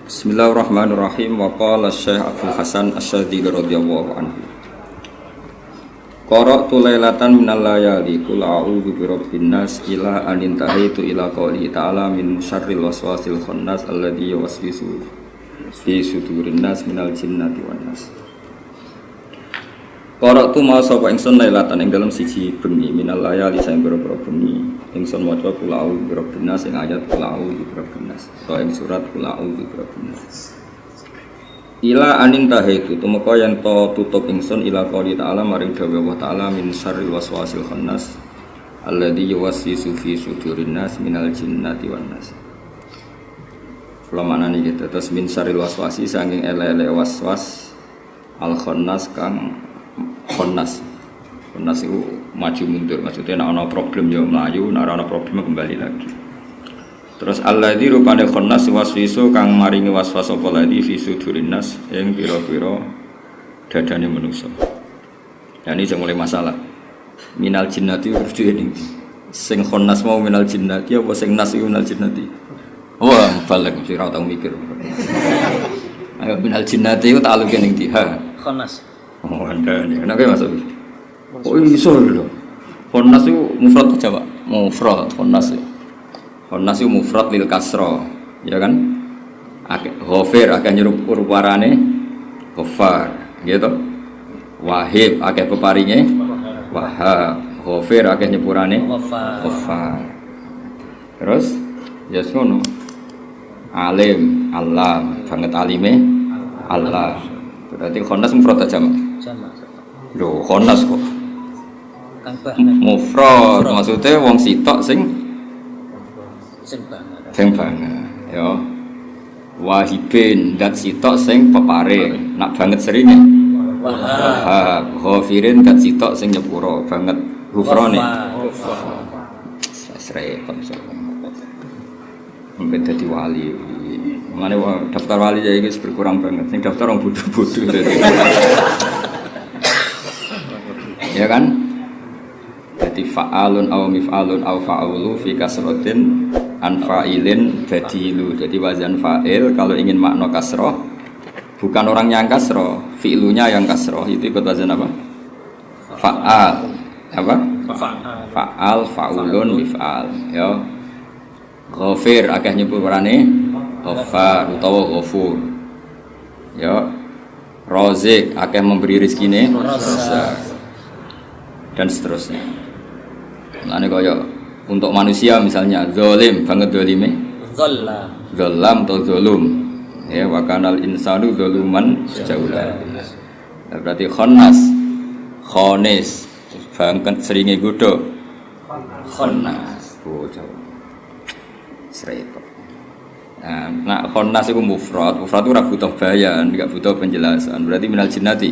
Bismillahirrahmanirrahim. Wa qala Syekh Abdul Hasan Asy-Syadzili radhiyallahu anhu. Qara'tu lailatan minal layali qul a'udzu birabbin nas ila an intahaitu ila qouli ta'ala min syarril waswasil khannas alladzi yuwaswisu fi sudurin nas minal jinnati wan nas. Qara'tu ma sapa ingsun lailatan ing dalem siji bengi minal layali saing boro-boro bengi ingsun maca qul a'udzu birabbin nas ing ayat qul a'udzu birabbin nas utawa ing surat qul a'udzu birabbin nas. Ila anin tahaitu tumeka yen to tutup ingsun ila qouli ta'ala maring dawuh Allah ta'ala min syarril waswasil khannas alladzi yuwaswisu fi sudurin nas minal jinnati wan nas. Kula manani gitu terus min syarril waswasi saking ele-ele waswas al khannas kang khannas itu maju mundur, maksudnya nek ana problem ya mlayu, nek ana problem kembali lagi. Terus alladzi rupane khannas waswisu kang maringi waswas apa ladzi fi sudurin nas ing pira-pira dadane manusa. Ya ini mulai masalah. Minal jinnati urdu ning sing khannas mau minal jinnati apa sing nas iku minal jinnati. Wah, balik mesti ora tau mikir. Ayo minal jinnati iku taluke ning ndi? Ha. Khannas. Oh, anda ni. Kenapa masuk? Oh, iso lho. Khannas itu mufrad aja, Pak. Mufrad khannas. Khannas itu mufrad lil kasra, ya kan? Akeh ghafir akeh nyurup ruparane ghafar, gitu. Wahib akeh peparinge wahab. Ghafir akeh nyepurane ghafar. Terus ya ngono. Alim, alam, banget alime Allah. Berarti khannas mufrad aja, Mak. Jamak. Lho, khannas kok. Kang banget. Mufrad maksudnya wong sitok sing banget. sing banget, ya. Wahibin dat sitok sing pepare, nak banget seringe. Wahab, ghafirin dat sitok sing nyepuro banget ghufrane. Repot sopo. Mungkin dadi wali. Mane daftar wali ya iki berkurang banget. Sing daftar orang bodoh-bodoh. Ya kan? Jadi fa'alun aw mif'alun aw fa'ulu fi kasratin an fa'ilin badilu. Jadi wazan fa'il kalau ingin makna kasrah bukan orangnya yang kasrah, fi'lunya yang kasrah. Itu ikut wazan apa? Fa'al. Apa? Fa'al, fa'ulun, mif'al. Ya. Ghafir akeh nyepurane ghafar utawa ghafur. Ya. Razik akeh memberi rezekine razak. Dan seterusnya. Nah, ini kaya untuk manusia misalnya zalim banget zalime. Zalam atau zalum. Ya, wa kanal insanu zaluman jaulan. Nah, berarti khannas, khanis, banget seringe godho. Khannas, bocah. Serepot. Nah, khannas itu mufrad. Mufrad itu ora butuh bayan, enggak butuh penjelasan. Berarti minal jinnati.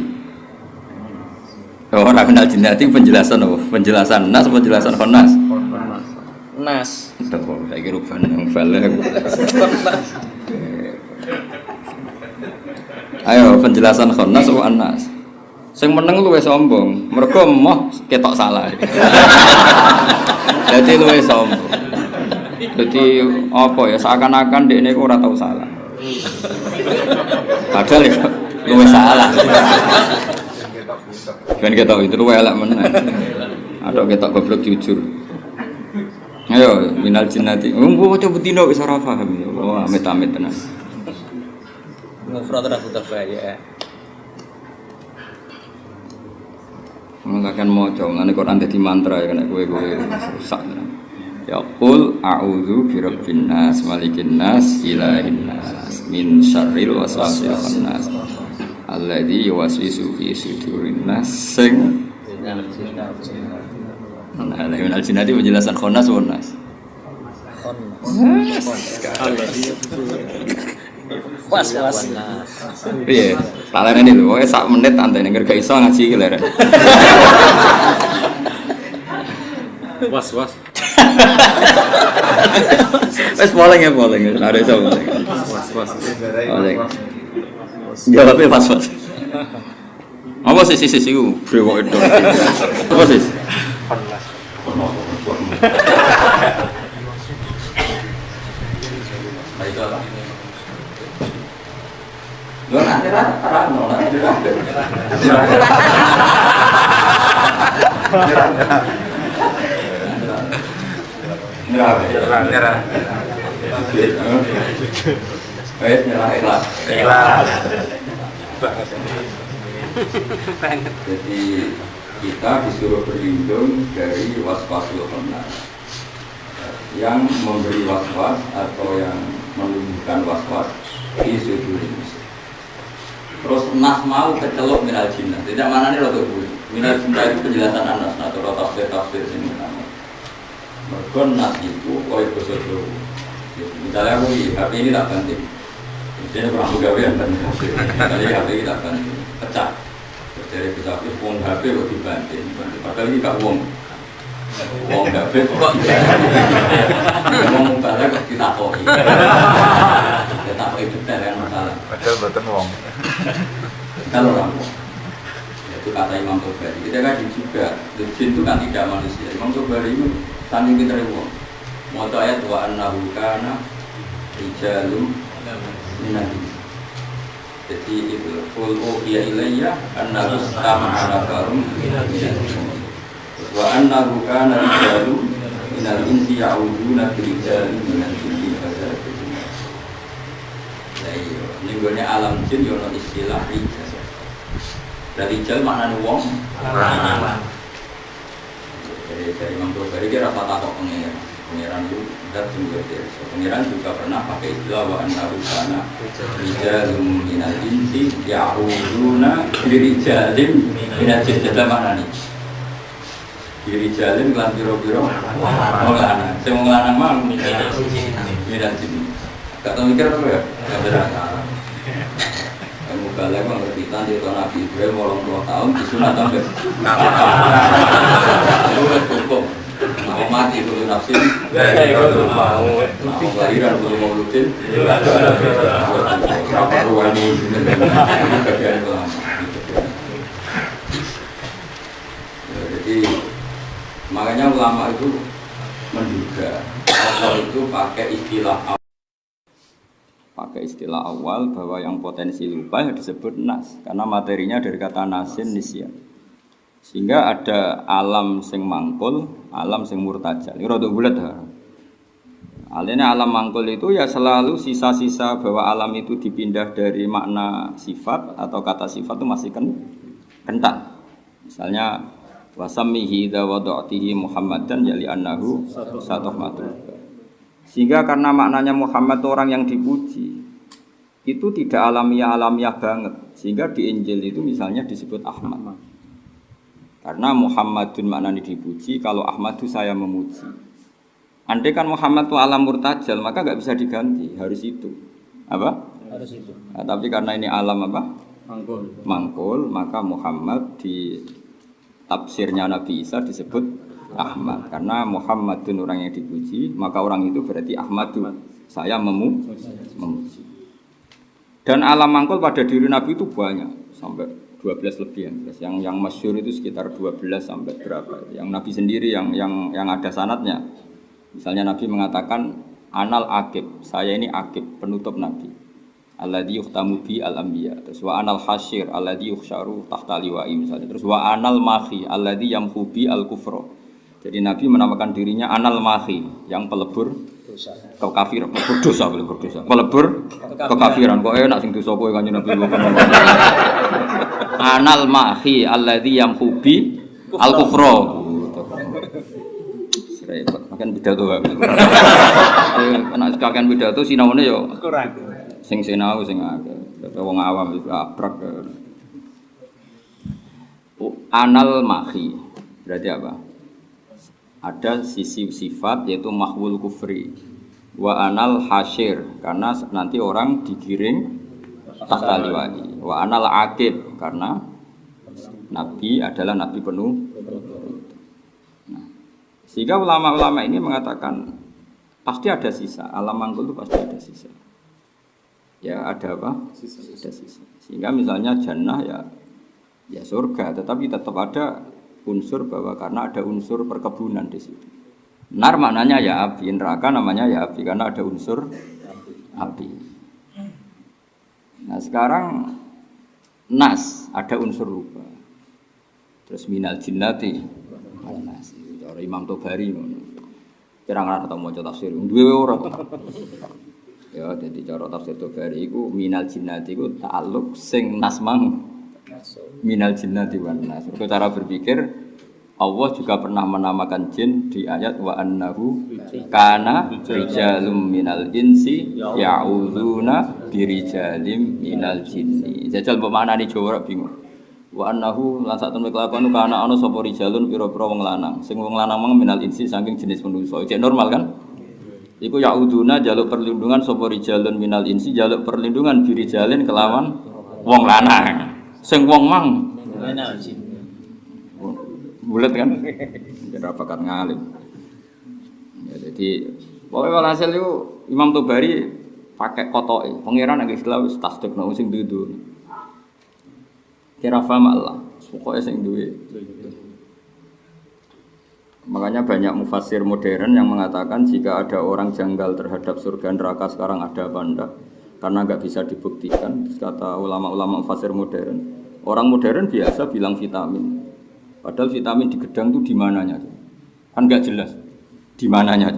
Oh, nak kenal jinnati penjelasan apa? Penjelasan nas apa penjelasan khannas? Nas. Tuh, saya kira rupanya yang balik. Ayo, penjelasan khannas apa annas? Sing meneng luwih sombong, mergo emoh ketok salah. Jadi luwih sombong. Jadi apa ya seakan-akan dekne ora tau salah. Padahal ya luwih salah. Ben ketok itu luwih elek meneh. Ada ketok goblok jujur. Ayo minal jinnati. Mbok coba tino wis ora paham ya. Oh, amit-amit tenan. Mufrad ora butuh ya. Mengatakan maca, ngene Quran dadi mantra ya nek kowe rusak tenan. Ya qul a'udzu birabbin nas malikin nas ilahin nas min syarril waswasil khannas alladzi yuwaswisu fi sudurin nas sing nah minal jinnati penjelasan khannas wa nas. Was. Piye? Talerene lho, pokoke sak menit antene nek gak iso ngaji iki leren. Was. Wes boleh. Ada iso boleh. Was. Boleh. Jawabnya pas. Apa sih iku brewok itu? Apa sih? Lo nanti terang nolak Nyerah. baik nyerah ikhlas. Jadi kita disuruh berlindung dari waswasul khannas yang memberi waswas atau yang menumbuhkan waswas di sudurin. Terus nas mau kecelok minal jinnah. Tidak mana nih rodo bulu. Minal jinnah itu penjelasan anas atau tafsir ini nama. Mergon nas itu koi besodo. Misalnya aku HP ini tak banting. Misalnya kurang pegawai dan banting. Misalnya HP ini tak banting, pecah. Terus dari pesawat uang HP kok dibanting. Padahal ini gak uang. Uang HP kok ngomong balik kok ditakoi. Ditakoi detail yang masalah. Padahal buatan wong. Kalau orang itu kata Imam Tobari. Kita kan juga jin itu kan tidak manusia. Imam Tobari itu saking pintar uang. Mau ayat wa annahu kana rijalun minal. Jadi itu qul uhiya ilayya annahu istama'a nafarun wa annahu kana rijalun minal insi ya'uduna bi rijalin minal jinni fazadatuhum. Ini gone alam jin yo ono istilah rijal. Dari rijal maknane wong lanang. Dari Imam Tobari kira apa takok pengiran itu dan juga pengiran juga pernah pakai istilah wa annahu kana rijalun minal insi ya'uduna bi rijalin minal jinni. Dalam makna nih dirijalin kelan biro-biro lanang. Sing wong lanang mah minal jinni. Gak tau mikir apa ya? Gak berasa. Kamu balik mengerti tadi itu Nabi Ibrahim 80 tahun disunat sampai itu cukup. Mau mati dulu nafsi, mau kelahiran dulu mau lutin, apa ruani bagian kelam. Jadi makanya ulama itu menduga Allah itu pakai istilah awal bahwa yang potensi lupa yang disebut nas karena materinya dari kata nasin nisyan. Sehingga ada alam sing mangkul, alam sing murtajal. Ini rada bulat ha. Alene alam mangkul itu ya selalu sisa-sisa bahwa alam itu dipindah dari makna sifat atau kata sifat itu masih kental. Misalnya wasammihi idza wada'tihi Muhammadan yali annahu satahmatu. Sehingga karena maknanya Muhammad itu orang yang dipuji, itu tidak alamiah banget. Sehingga di Injil itu misalnya disebut Ahmad. Karena Muhammadun maknanya dipuji, kalau Ahmad itu saya memuji. Andai kan Muhammad itu alam murtajal, maka nggak bisa diganti, harus itu. Apa? Harus itu. Nah, tapi karena ini alam apa? Mangkul. Maka Muhammad di tafsirnya Nabi Isa disebut Ahmad. Karena Muhammadun orang yang dipuji, maka orang itu berarti Ahmadu, saya memuji. Dan alam mangkul pada diri Nabi itu banyak, sampai 12 lebih yang masyhur itu sekitar 12 sampai berapa. Yang Nabi sendiri yang ada sanadnya. Misalnya Nabi mengatakan anal akib, saya ini akib, penutup Nabi. Alladzi yuhtamu bi al-anbiya. Terus wa anal hasyir alladzi yuhsyaru tahta liwa'i misalnya. Terus wa anal mahi alladzi yamhu bi al-kufra. Jadi Nabi menamakan dirinya anal mahi, yang pelebur kekafiran, pelebur kekafiran. Kok enak sing dosa kowe kanjeng Nabi ngomong. Anal mahi alladzi yamhu bi al-kufra. Repot, makan pidato wae. Nek kakean pidato sinaune yo kurang. Sing sinau sing akeh. Wong awam itu abrak. Anal mahi berarti apa? Ada sisi sifat yaitu mahwul kufri. Wa anal hasyir karena nanti orang digiring tahta liwa'i. Wa anal aqib karena Nabi adalah Nabi penuh. Sehingga ulama-ulama ini mengatakan pasti ada sisa, alam mangkul itu pasti ada sisa. Ya ada apa? Ada sisa. Sehingga misalnya jannah ya surga, tetapi tetap ada unsur bahwa karena ada unsur perkebunan di situ. Nar maknanya ya api, neraka namanya ya api karena ada unsur api. Nah Nah sekarang nas ada unsur rupa. Terus minal jinnati wal nas. Cara Imam Tobari ngono. Kira-kira atau maca tafsir duwe ora. Ya dadi cara tafsir Tobari iku minal jinnati iku ta'alluq sing nas mang minal jinnati wan nas. Cara berpikir Allah juga pernah menamakan jin di ayat wa annahu kana rijalum minal insi ya'udzuna birijalim minal jinni. Jajal mbok maknani Jawa bingung. Wa annahu lan sak temne kelakuan kana ana sapa rijalun pira-pira wong lanang. Sing wong lanang mang minal insi saking jenis manusa. Cek normal kan? Iku ya'udzuna jaluk perlindungan sapa rijalun minal insi jaluk perlindungan birijalin kelawan wong lanang. Sing wong mang minal jinni. Bulat kan? Jadi bakat ngalim. Ya, jadi pokoknya hasil itu Imam Tobari pakai kotoke. Pangeran agak istilah wis tasdikno sing dudu. Kira faham Allah. Pokoknya sing duwe. Makanya banyak mufassir modern yang mengatakan jika ada orang janggal terhadap surga neraka sekarang ada apa enggak? Karena enggak bisa dibuktikan. Terus kata ulama-ulama mufassir modern, orang modern biasa bilang vitamin. Padahal vitamin di gedang itu di mananya? Kan nggak jelas di mananya.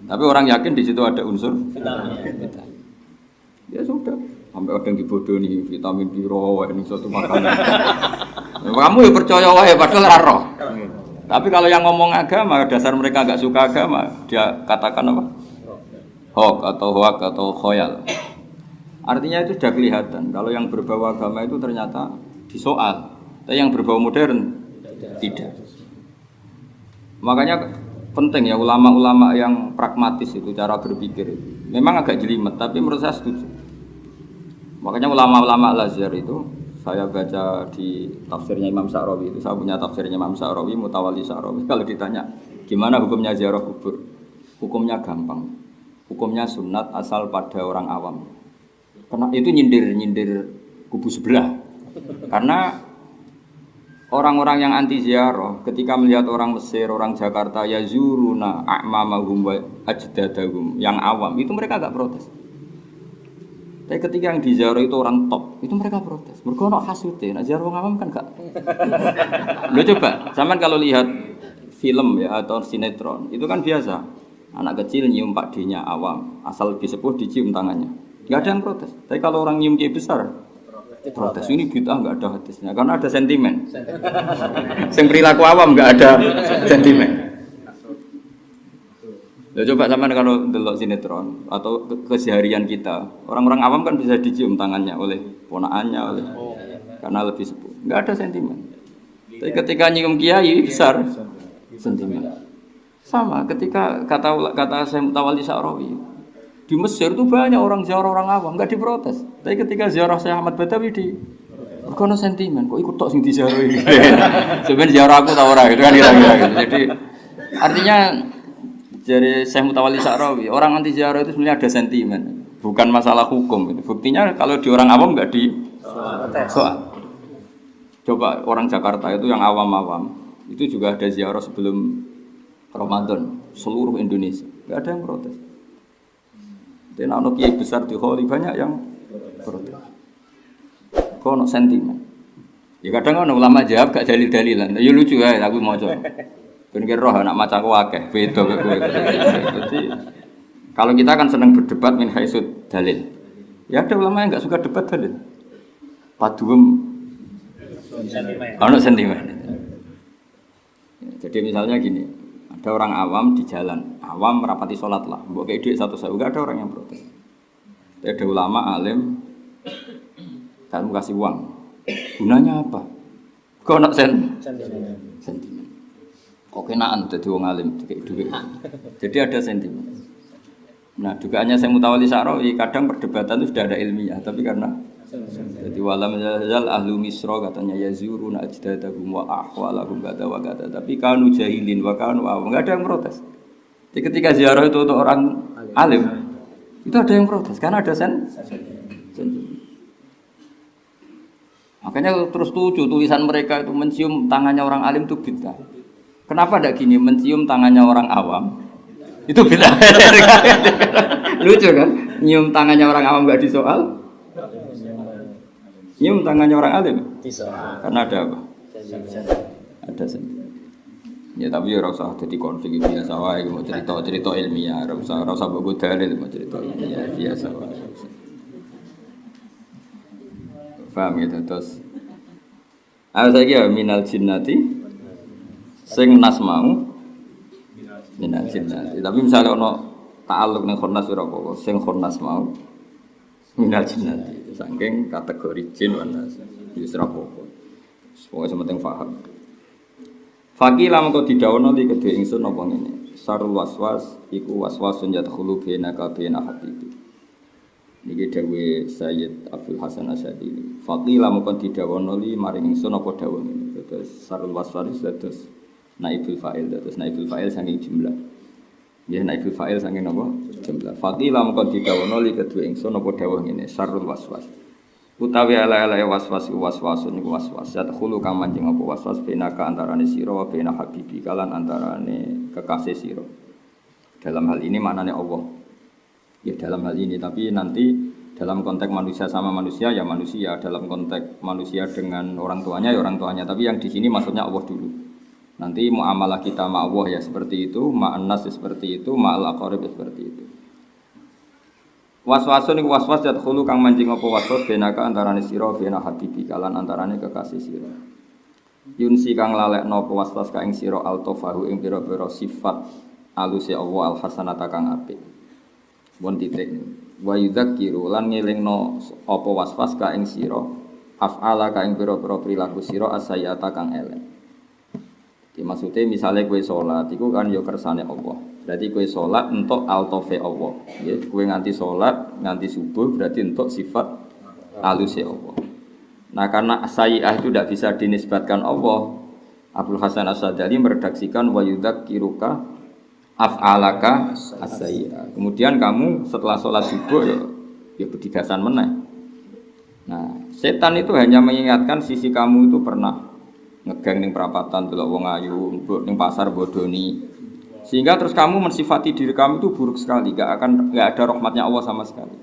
Tapi orang yakin di situ ada unsur vitamin. Ya sudah, sampai ada yang dibodohi vitamin biru ini suatu makanan. Kamu ya percaya wae padahal raro. Tapi kalau yang ngomong agama, dasar mereka nggak suka agama, dia katakan apa? Hoax atau hoak atau khoyal. Artinya itu sudah kelihatan. Kalau yang berbau agama itu ternyata disoal. Tapi yang berbau modern tidak. Makanya penting ya ulama-ulama yang pragmatis itu cara berpikir. Memang agak jelimet, tapi menurut saya setuju. Makanya ulama-ulama Al-Azhar itu saya baca di tafsirnya Imam Sa'rawi itu, saya punya tafsirnya Imam Sa'rawi, Mutawalli Sa'rawi. Kalau ditanya gimana hukumnya ziarah kubur, hukumnya gampang. Hukumnya sunat asal pada orang awam. Karena itu nyindir kubu sebelah. Karena orang-orang yang anti ziarah ketika melihat orang Mesir, orang Jakarta yazuruna a'mamahum wa ajdadahum yang awam itu mereka agak protes. Tapi ketika yang diziarah itu orang top, itu mereka protes. Mergo ono hasute, nek ziarah wong awam kan gak. Lo coba, sampean kalau lihat film ya atau sinetron, itu kan biasa. Anak kecil nyium Pak D-nya awam, asal lebih sepuh dicium tangannya. Enggak ada yang protes. Tapi kalau orang nyium kiai besar protes ini bid'ah enggak ada hadisnya karena ada sentimen. Sing perilaku awam enggak ada sentimen. Ya coba sampean kalau delok sinetron atau keseharian kita, orang-orang awam kan bisa dicium tangannya oleh ponakannya oleh karena lebih sepuh. Enggak ada sentimen. Tapi ketika nyium kiai besar sentimen. Sama ketika kata saya Mutawalli Sa'rawi di Mesir itu banyak orang ziarah orang awam, enggak diprotes. Tapi ketika ziarah Syekh Ahmad Badawi di kono sentimen, kok ikut tok sing diziarahi. Sebenarnya ziarah aku ta ora gitu kan kira-kira gitu. Jadi artinya dari Syekh Mutawalli Sa'rawi, orang anti ziarah itu sebenarnya ada sentimen, bukan masalah hukum itu. Buktinya kalau di orang awam enggak di soal. Coba orang Jakarta itu yang awam-awam, itu juga ada ziarah sebelum Ramadan seluruh Indonesia. Enggak ada yang protes. Dan anak kiai besar di Kholi banyak yang protes. Kok ono sentimen? Ya kadang ono ulama jawab gak dalil-dalilan. Ya lucu ya aku maca. Ben kira roh anak maca ku akeh, beda kowe. Jadi kalau kita kan senang berdebat min haitsud dalil. Ya ada ulama yang enggak suka debat dalil. Paduem ono sentimen. Jadi misalnya gini, ada orang awam di jalan, awam merapati sholat lah, mbok kayak duit 1.000, enggak ada orang yang protes. Ada ulama alim, kamu kasih uang, gunanya apa? Kok nak sentimen? Kok kenaan jadi uang alim kayak duit. Jadi ada sentimen. Nah, dugaannya saya Mutawalli Sa'rawi, kadang perdebatan itu sudah ada ilmiah, tapi karena jadi walam yazal ahlu misra katanya yazuruna ajdadahum wa ahwalahum kata wa kata, tapi kanu jahilin wa kanu awam, enggak ada yang protes. Jadi ketika ziarah itu untuk orang alim itu ada yang protes karena ada makanya terus tulisan mereka itu mencium tangannya orang alim itu bid'ah. Kenapa tidak gini mencium tangannya orang awam itu bid'ah. Lucu kan, nyium tangannya orang awam enggak disoal, Nyium tangannya orang alim. Bisa. Karena ada apa? Ada sendiri. Ya tapi ya rasa jadi konflik biasa wae mau cerita ilmiah, rasa mbok dalil mau cerita ilmiah biasa wae. Paham gitu terus. Saiki ya minal jinnati sing nas mau minal jinnati. Tapi misalnya ono ta'alluq ning khonnas ora apa sing khonnas mau minal jinnati. Saking kategori jin wanas. Wis ora apa-apa. Pokoke sementing paham. Fakila mengko didhawono li kedhe ingsun apa ngene. Sarul waswas iku waswasun yadkhulu bainaka baina habibi. Niki dawuhe Sayyid Abdul Hasan Asyadili. Fakila mengko didhawono li maring ingsun apa dawuh ngene. Terus sarul waswas terus naibul fa'il saking jumlah. Ya naibul fa'il saking napa? Jumlah. Fakila mengko didhawono li kedhe ingsun apa dawuh ngene. Sarul waswas. Utawi ala-ala waswasun iku waswas yadkhulu kang mancing apa waswas benaka antarane sira wa bena habibi kalan antarane kekasih sira. Dalam hal ini maknanya Allah. Ya dalam hal ini tapi nanti dalam konteks manusia sama manusia ya manusia, dalam konteks manusia dengan orang tuanya ya orang tuanya, tapi yang di sini maksudnya Allah dulu. Nanti muamalah kita ma Allah ya seperti itu, ma'an nas seperti itu, ma'al aqarib seperti itu. Waswasun iku waswas yadkhulu kang mancing apa waswas benaka antarane sira bena habibi kalan antarane kekasih sira. Yunsi kang lalekno apa waswas ka ing sira altofahu ing pira-pira sifat aluse Allah alhasanata kang apik. Mun titik. Wa yudzakiru lan ngelingno apa waswas ka ing sira af'ala ka ing pira-pira perilaku sira asayata kang elek. Iki maksude misale kowe salat iku kan ya kersane Allah. Berarti kowe salat entuk altofe Allah. Ya, kowe nganti salat nganti subuh berarti entuk sifat aluse Allah. Nah, karena sayi'ah itu tidak bisa dinisbatkan Allah. Abdul Hasan As-Sadali meredaksikan wa yudzakiruka af'alaka as-sayi'ah. Kemudian kamu setelah salat subuh ya bedigasan meneh. Nah, setan itu hanya mengingatkan sisi kamu itu pernah ngegeng ning perapatan delok wong ayu, ning pasar bodoni. Sehingga terus kamu mensifati diri kamu itu buruk sekali, gak ada rahmatnya Allah sama sekali.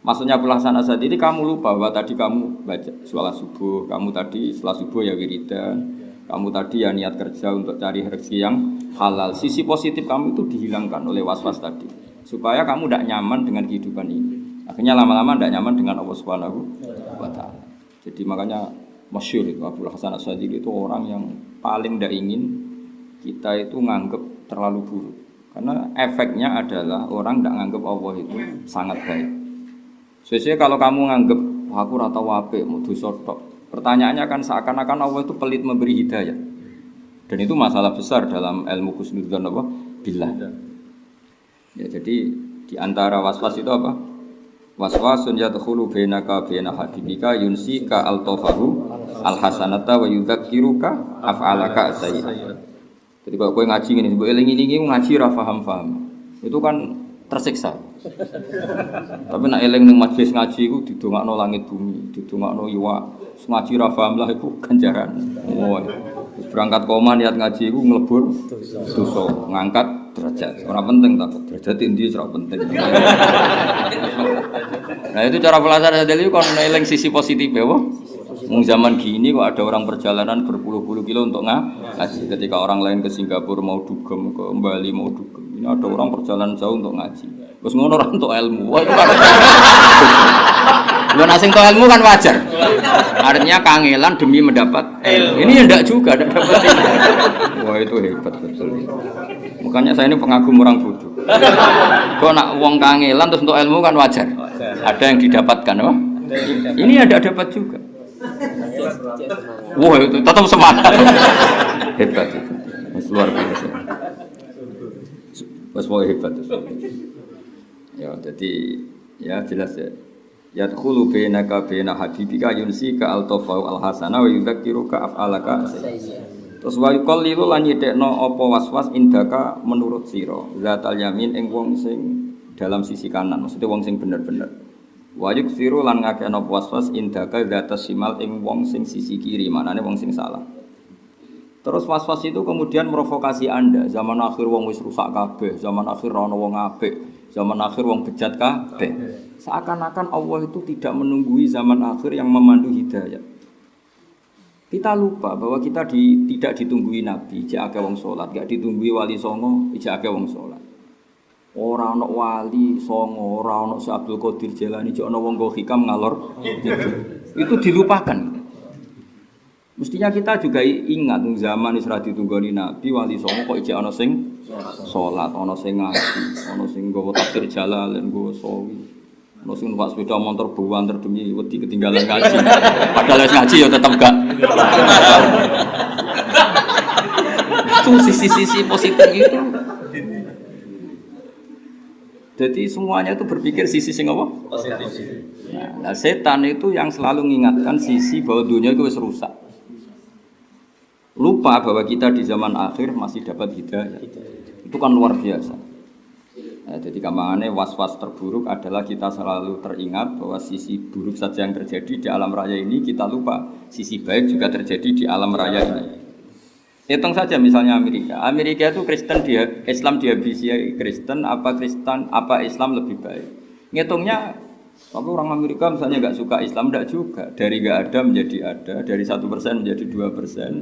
Maksudnya pelaksanaan saat ini kamu lupa bahwa tadi kamu baca sholat subuh, kamu tadi setelah subuh ya wiridan, kamu tadi ya niat kerja untuk cari rezeki yang halal. Sisi positif kamu itu dihilangkan oleh waswas tadi, supaya kamu tidak nyaman dengan kehidupan ini. Akhirnya lama-lama tidak nyaman dengan Allah Subhanahu wa Ta'ala. Jadi makanya masyhur itu Abdul Hasan As-Sadili itu orang yang paling tidak ingin kita itu nganggep terlalu buruk. Karena efeknya adalah orang tidak nganggep Allah itu sangat baik. Sesuai kalau kamu nganggep aku rata wape mau dosa tok. Pertanyaannya kan seakan-akan Allah itu pelit memberi hidayah. Dan itu masalah besar dalam ilmu husnudzon apa? Billah. Ya, jadi di antara waswas itu apa? Waswasun yadkhulu bainaka baina habibika yunsika altofahu alhasanata wa yudzakiruka af'alaka sayyi'ah. Jadi kalau kowe ngaji ngene, mbok eling-elingi ngaji ra paham-paham. Itu kan tersiksa. Tapi nek eling ning majelis ngaji iku didongakno langit bumi, didongakno iwak. Ngaji ra paham lah iku ganjaran. Oh. Berangkat koma niat ngaji iku nglebur dosa, ngangkat derajat. Ora penting tak derajat endi ora penting. Nah itu cara pelajaran sadeli kon eling sisi positif ya, zaman gini kok ada orang perjalanan berpuluh-puluh kilo untuk ngaji. Ketika orang lain ke Singapura mau dugem, ke Bali mau dugem, ini ada orang perjalanan jauh untuk ngaji. Terus ngono orang untuk ilmu. Wah itu kan. Lu nasi untuk ilmu kan wajar. Artinya kangelan demi mendapat ilmu. Ini ya enggak juga, enggak dapat ilmu. Wah itu hebat betul. Makanya saya ini pengagum orang bodoh. Kok nak wong kangelan terus untuk ilmu kan wajar. Ada yang didapatkan, wah. Ini ada dapat juga. Wah itu tetap semangat. Hebat itu. Luar biasa. Mas mau hebat itu. Ya jadi ya jelas ya. Yadkhulu bainaka baina habibika yunsika altafau alhasana wa yudzakiruka af'alaka. Terus wa yuqallilu lan yedekno apa waswas indaka menurut sira. Zatal yamin ing wong sing dalam sisi kanan, maksudnya wong sing bener-bener. Wa yuksiru lan ngakeno waswas indaka zatas simal ing wong sing sisi kiri, maknane wong sing salah. Terus waswas itu kemudian merovokasi Anda. Zaman akhir wong wis rusak kabeh, zaman akhir ana wong apik, zaman akhir wong bejat kabeh. Seakan-akan Allah itu tidak menunggui zaman akhir yang memandu hidayah. Kita lupa bahwa kita tidak ditunggui Nabi, ijak akeh wong salat, gak ditunggui wali songo, ijak akeh wong salat. Ora ana wali songo, ora ana Syekh Abdul Qadir Jailani, ijak ana wong go hikam ngalor. Itu dilupakan. Mestinya kita juga ingat zaman wis ra ditunggoni Nabi, wali songo kok ijak ana sing salat, ana sing ngaji, ana sing nggawa takbir jalalain, nggawa sawi. Ono sing numpak sepeda motor buanter demi wedi ketinggalan ngaji. Padahal ngaji ya tetap gak. Itu sisi-sisi positif itu. Jadi semuanya itu berpikir sisi sing apa? Positif. Nah, setan itu yang selalu mengingatkan sisi bahwa dunia itu wis rusak. Lupa bahwa kita di zaman akhir masih dapat hidayah. Itu kan luar biasa. Jadi gampangannya was-was terburuk adalah kita selalu teringat bahwa sisi buruk saja yang terjadi di alam raya ini, kita lupa sisi baik juga terjadi di alam raya ini. Hitung saja misalnya Amerika itu Kristen, Islam dihabisi Kristen, apa Islam lebih baik. Ngitungnya tapi orang Amerika misalnya nggak suka Islam, tidak juga, dari nggak ada menjadi ada, dari 1% menjadi 2%.